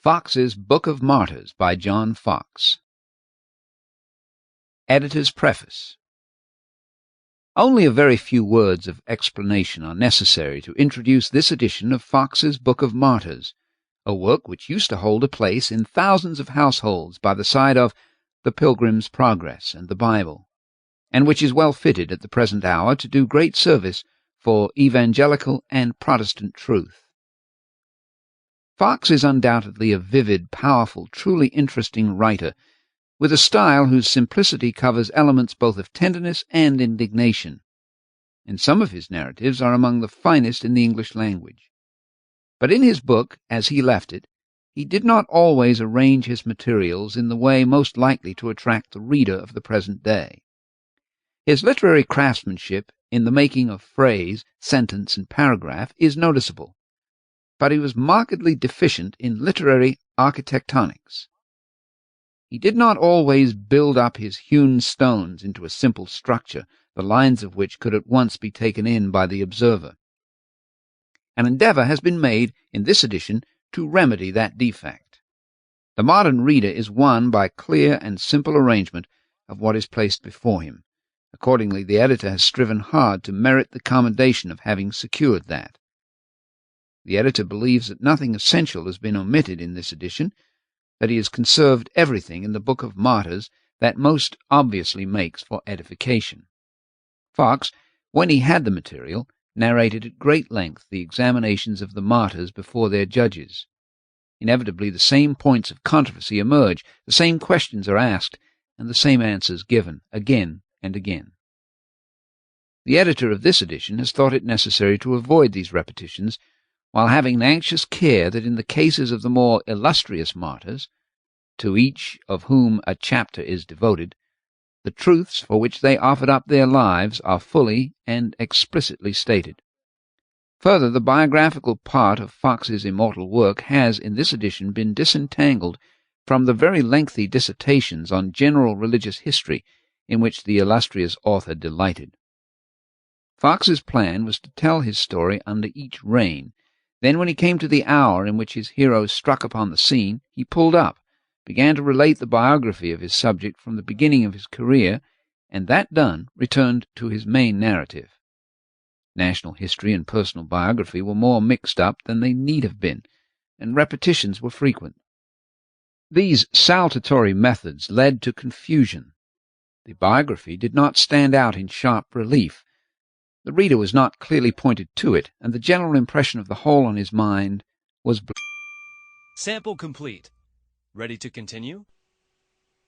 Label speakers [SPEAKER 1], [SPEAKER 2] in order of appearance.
[SPEAKER 1] Foxe's Book of Martyrs by John Foxe. Editor's Preface. Only a very few words of explanation are necessary to introduce this edition of Foxe's Book of Martyrs, a work which used to hold a place in thousands of households by the side of The Pilgrim's Progress and the Bible, and which is well fitted at the present hour to do great service for evangelical and Protestant truth. Foxe is undoubtedly a vivid, powerful, truly interesting writer, with a style whose simplicity covers elements both of tenderness and indignation, and some of his narratives are among the finest in the English language. But in his book, as he left it, he did not always arrange his materials in the way most likely to attract the reader of the present day. His literary craftsmanship in the making of phrase, sentence, and paragraph is noticeable, but he was markedly deficient in literary architectonics. He did not always build up his hewn stones into a simple structure, the lines of which could at once be taken in by the observer. An endeavour has been made in this edition to remedy that defect. The modern reader is won by clear and simple arrangement of what is placed before him. Accordingly, the editor has striven hard to merit the commendation of having secured that. The editor believes that nothing essential has been omitted in this edition, that he has conserved everything in the Book of Martyrs that most obviously makes for edification. Foxe, when he had the material, narrated at great length the examinations of the martyrs before their judges. Inevitably the same points of controversy emerge, the same questions are asked, and the same answers given, again and again. The editor of this edition has thought it necessary to avoid these repetitions, while having an anxious care that in the cases of the more illustrious martyrs, to each of whom a chapter is devoted, the truths for which they offered up their lives are fully and explicitly stated. Further, the biographical part of Foxe's immortal work has in this edition been disentangled from the very lengthy dissertations on general religious history in which the illustrious author delighted. Foxe's plan was to tell his story under each reign. Then, when he came to the hour in which his hero struck upon the scene, he pulled up, began to relate the biography of his subject from the beginning of his career, and that done, returned to his main narrative. National history and personal biography were more mixed up than they need have been, and repetitions were frequent. These saltatory methods led to confusion. The biography did not stand out in sharp relief. The reader was not clearly pointed to it, and the general impression of the whole on his mind was
[SPEAKER 2] Sample complete. Ready to continue?